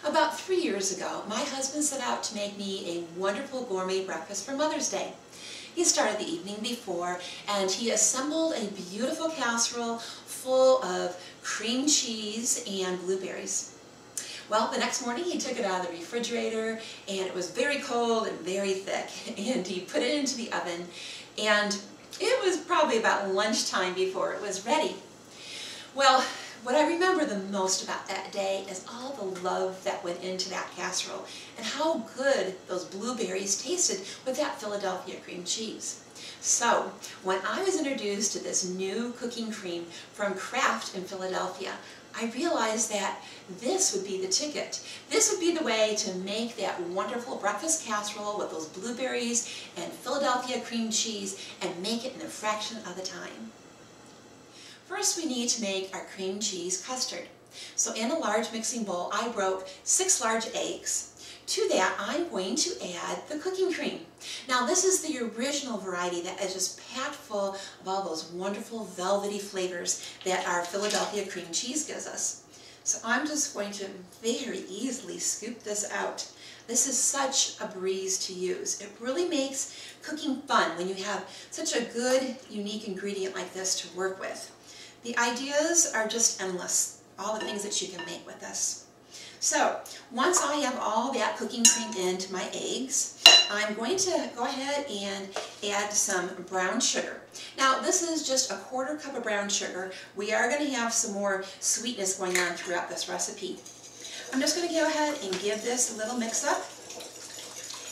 About 3 years ago, my husband set out to make me a wonderful gourmet breakfast for Mother's Day. He started the evening before and he assembled a beautiful casserole full of cream cheese and blueberries. Well, the next morning he took it out of the refrigerator and it was very cold and very thick, and he put it into the oven, and it was probably about lunchtime before it was ready. Well, what I remember the most about that day is all the love that went into that casserole and how good those blueberries tasted with that Philadelphia cream cheese. So, when I was introduced to this new cooking cream from Kraft in Philadelphia, I realized that this would be the ticket. This would be the way to make that wonderful breakfast casserole with those blueberries and Philadelphia cream cheese and make it in a fraction of the time. First, we need to make our cream cheese custard. So in a large mixing bowl, I broke 6 large eggs. To that, I'm going to add the cooking cream. Now this is the original variety that is just packed full of all those wonderful velvety flavors that our Philadelphia cream cheese gives us. So I'm just going to very easily scoop this out. This is such a breeze to use. It really makes cooking fun when you have such a good, unique ingredient like this to work with. The ideas are just endless, all the things that you can make with this. So, once I have all that cooking cream into my eggs, I'm going to go ahead and add some brown sugar. Now, this is just a 1/4 cup of brown sugar. We are going to have some more sweetness going on throughout this recipe. I'm just going to go ahead and give this a little mix up.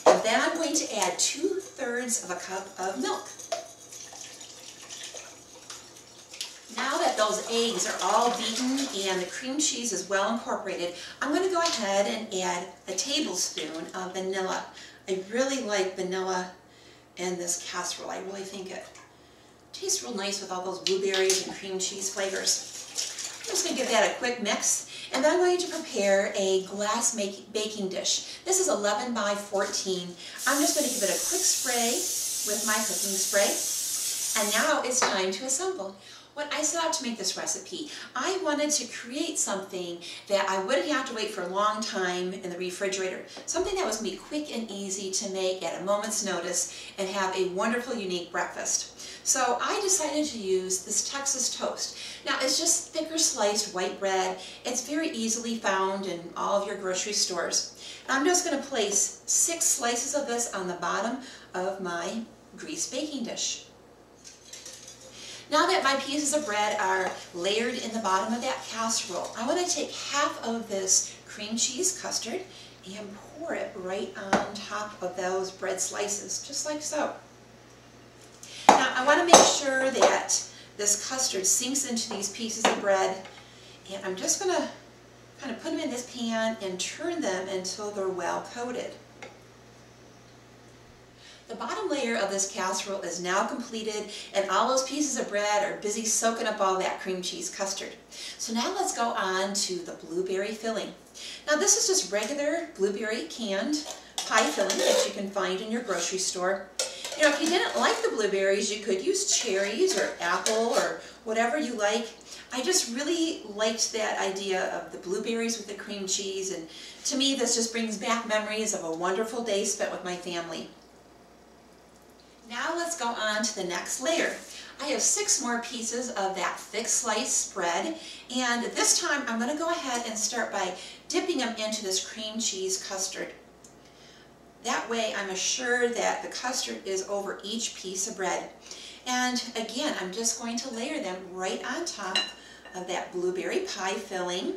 And then I'm going to add 2/3 of a cup of milk. Now that those eggs are all beaten and the cream cheese is well incorporated, I'm going to go ahead and add a tablespoon of vanilla. I really like vanilla in this casserole. I really think it tastes real nice with all those blueberries and cream cheese flavors. I'm just going to give that a quick mix, and then I'm going to prepare a glass baking dish. This is 11 by 14. I'm just going to give it a quick spray with my cooking spray, and now it's time to assemble. When I set out to make this recipe, I wanted to create something that I wouldn't have to wait for a long time in the refrigerator. Something that was going to be quick and easy to make at a moment's notice and have a wonderful, unique breakfast. So I decided to use this Texas toast. Now, it's just thicker sliced white bread. It's very easily found in all of your grocery stores. I'm just going to place 6 slices of this on the bottom of my greased baking dish. Now that my pieces of bread are layered in the bottom of that casserole, I want to take half of this cream cheese custard and pour it right on top of those bread slices, just like so. Now I want to make sure that this custard sinks into these pieces of bread, and I'm just going to kind of put them in this pan and turn them until they're well coated. The bottom layer of this casserole is now completed, and all those pieces of bread are busy soaking up all that cream cheese custard. So now let's go on to the blueberry filling. Now this is just regular blueberry canned pie filling that you can find in your grocery store. You know, if you didn't like the blueberries, you could use cherries or apple or whatever you like. I just really liked that idea of the blueberries with the cream cheese, and to me this just brings back memories of a wonderful day spent with my family. Now let's go on to the next layer. I have 6 more pieces of that thick sliced bread, and this time I'm going to go ahead and start by dipping them into this cream cheese custard. That way I'm assured that the custard is over each piece of bread. And again, I'm just going to layer them right on top of that blueberry pie filling.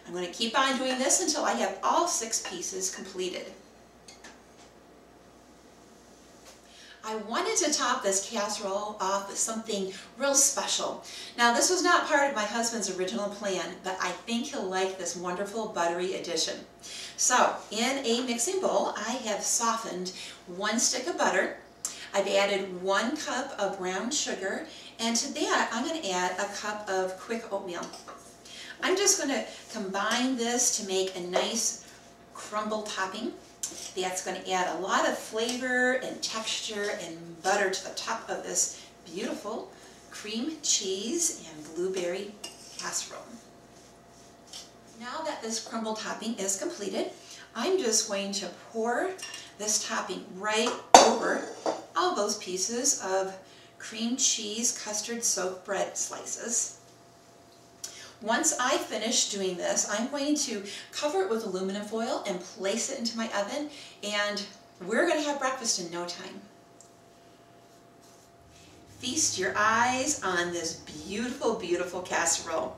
I'm going to keep on doing this until I have all 6 pieces completed. I wanted to top this casserole off with something real special. Now this was not part of my husband's original plan, but I think he'll like this wonderful buttery addition. So in a mixing bowl, I have softened 1 stick of butter. I've added 1 cup of brown sugar, and to that I'm going to add a cup of quick oatmeal. I'm just going to combine this to make a nice crumble topping. That's going to add a lot of flavor and texture and butter to the top of this beautiful cream cheese and blueberry casserole. Now that this crumble topping is completed, I'm just going to pour this topping right over all those pieces of cream cheese custard soaked bread slices. Once I finish doing this, I'm going to cover it with aluminum foil and place it into my oven, and we're going to have breakfast in no time. Feast your eyes on this beautiful, beautiful casserole.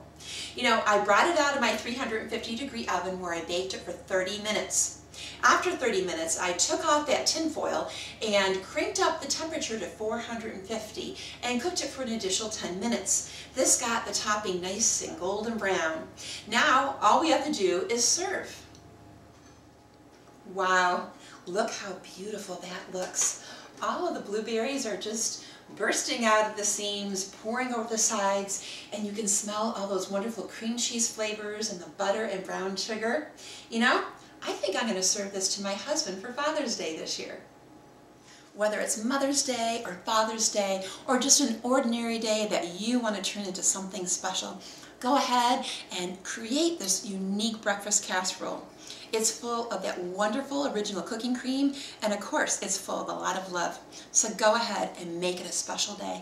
You know, I brought it out of my 350-degree oven where I baked it for 30 minutes. After 30 minutes, I took off that tin foil and cranked up the temperature to 450 and cooked it for an additional 10 minutes. This got the topping nice and golden brown. Now, all we have to do is serve. Wow, look how beautiful that looks. All of the blueberries are just bursting out of the seams, pouring over the sides, and you can smell all those wonderful cream cheese flavors and the butter and brown sugar. You know, I think I'm going to serve this to my husband for Father's Day this year. Whether it's Mother's Day or Father's Day or just an ordinary day that you want to turn into something special, go ahead and create this unique breakfast casserole. It's full of that wonderful original cooking cream, and of course it's full of a lot of love. So go ahead and make it a special day.